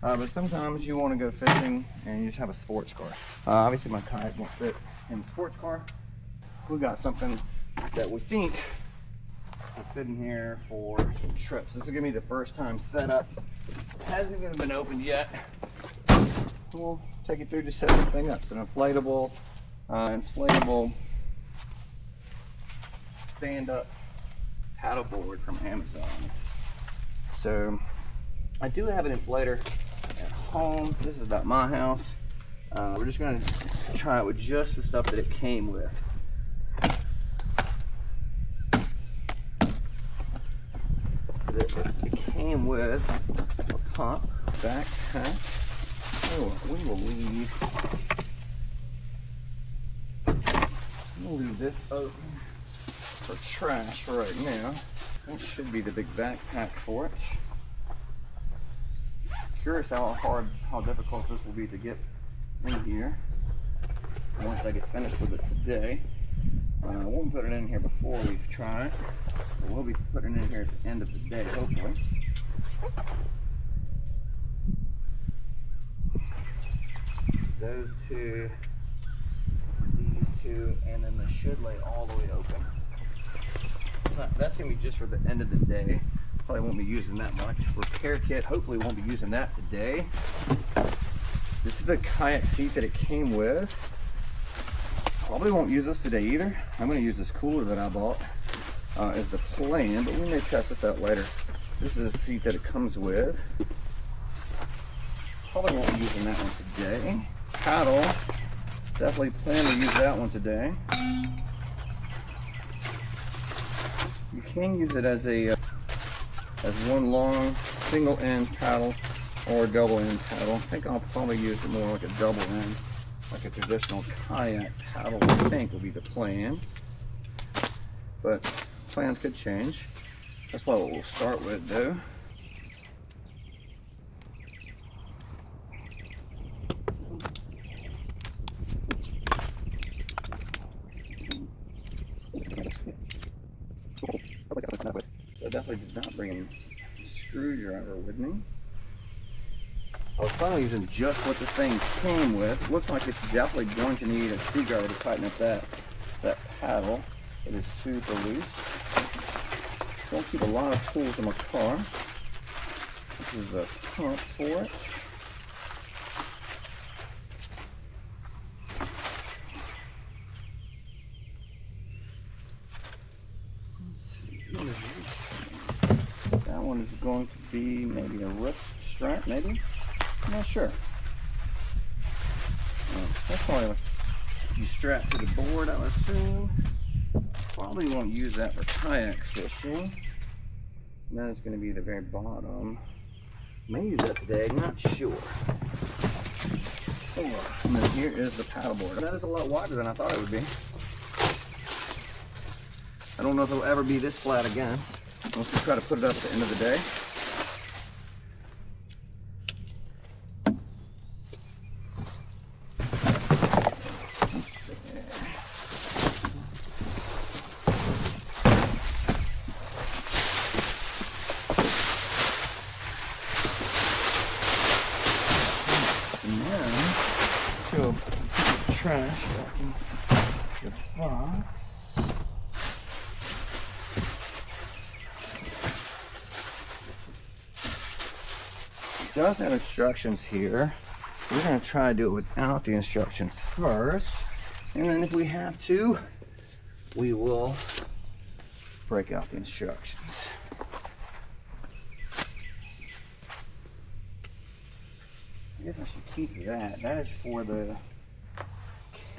But sometimes you want to go fishing and you just have a sports car. Obviously my kayak won't fit in the sports car. We got something that we think will fit in here for some trips. This is gonna be the first time setup. Hasn't even been opened yet. We'll take you through to set this thing up. It's an inflatable stand-up paddleboard from Amazon. So I do have an inflator at home. This is about my house. We're just going to try it with just the stuff that it came with. It came with a pump, backpack. Oh, we'll leave this open for trash right now. That should be the big backpack for it. Curious how difficult this will be to get in here once I get finished with it today. I won't put it in here before we try it, but we'll be putting it in here at the end of the day, hopefully. Those two, these two, and then the should lay all the way open. That's going to be just for the end of the day. Probably won't be using that much. Repair kit, hopefully won't be using that today. This is the kayak seat that it came with. Probably won't use this today either. I'm going to use this cooler that I bought as the plan, but we may test this out later. This is the seat that it comes with. Probably won't be using that one today. Paddle, definitely plan to use that one today. You can use it as one long single end paddle or double end paddle. I think I'll probably use it more like a double end, like a traditional kayak paddle. I think will be the plan, but plans could change. That's what we'll start with though. I definitely did not bring a screwdriver with me. I was finally using just what this thing came with. Looks like it's definitely going to need a screwdriver to tighten up that paddle. It is super loose. Don't keep a lot of tools in my car. This is the pump for it. That one is going to be maybe a wrist strap, maybe? I'm not sure. That's probably you strap to the board, I would assume. Probably won't use that for kayak fishing. And then it's going to be the very bottom. May use that today, not sure. And then here is the paddleboard. That is a lot wider than I thought it would be. I don't know if it'll ever be this flat again. Once we try to put it up at the end of the day. And then she'll put the trash back in the box. It does have instructions here. We're going to try to do it without the instructions first, and then if we have to, we will break out the instructions. I guess I should keep that. That is for the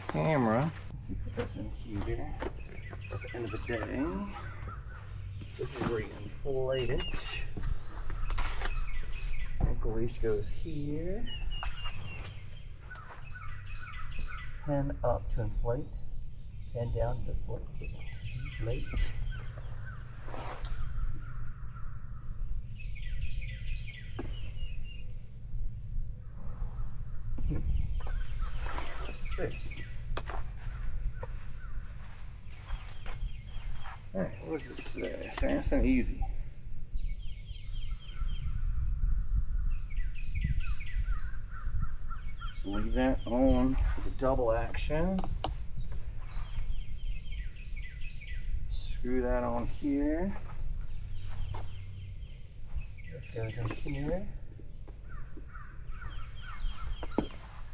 camera. Let's see, put this in here. At the end of the day, this is where you inflate it. Ankle leash goes here. Pin up to inflate. Pin down to deflate. Let's see. Alright, what does this say? Fast and easy. So leave that on for the double action. Screw that on here. This goes in here.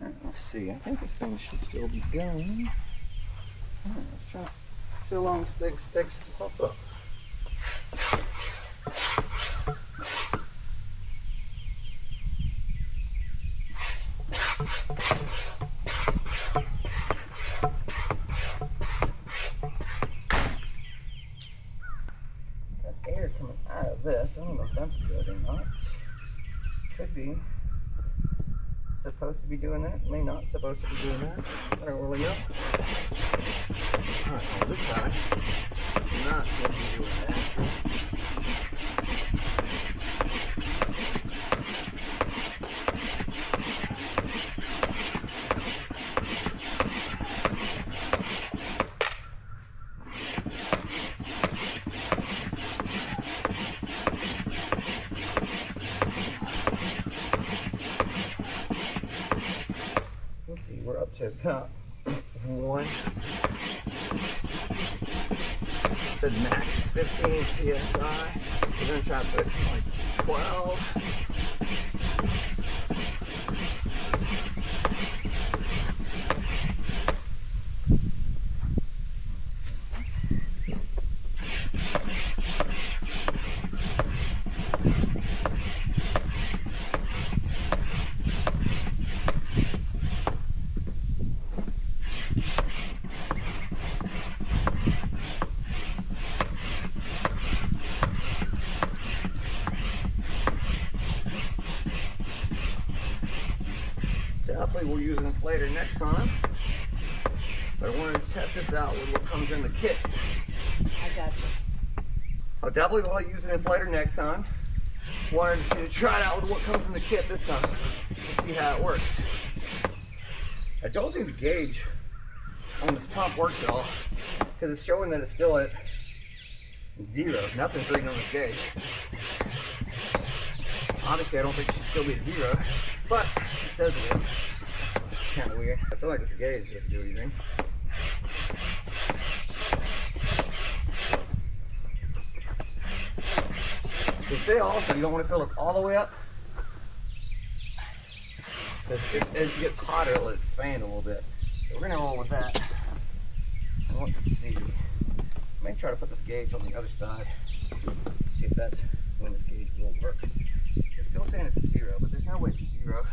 Alright, let's see. I think this thing should still be going. Alright, let's try. See how long this thing takes to pop up. Air coming out of this. I don't know if that's good or not. Could be. Supposed to be doing that. May not supposed to be doing that. I don't really know. Alright, on this side, it's not supposed to be doing that. We're up to about 1. The max is 15 psi. We're gonna try to put like 12. Definitely we'll use an inflator next time, but I wanted to test this out with what comes in the kit. I got you. I'll definitely will use an inflator next time. Wanted to try it out with what comes in the kit this time to see how it works. I don't think the gauge on this pump works at all because it's showing that it's still at 0. Nothing's reading on this gauge. Obviously, I don't think it should still be at 0, but it says it is. It's kind of weird. I feel like this gauge doesn't do anything. To stay off, you don't want to fill it all the way up. Because as it gets hotter, it'll expand a little bit. So we're going to roll with that. And let's see. I may try to put this gauge on the other side. See if that's when this gauge will work. It's still saying it's at 0, but there's no way it's at 0.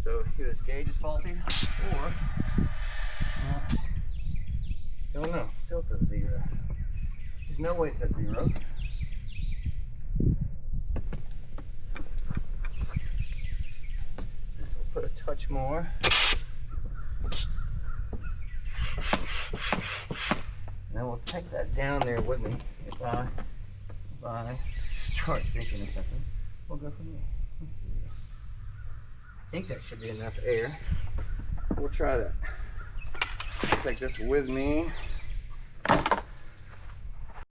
So either this gauge is faulty or don't know. Still says 0. There's no way it's at 0. Put a touch more. Now we'll take that down there with me. If I start sinking or something, we'll go from there. Let's see. I think that should be enough air. We'll try that. Take this with me.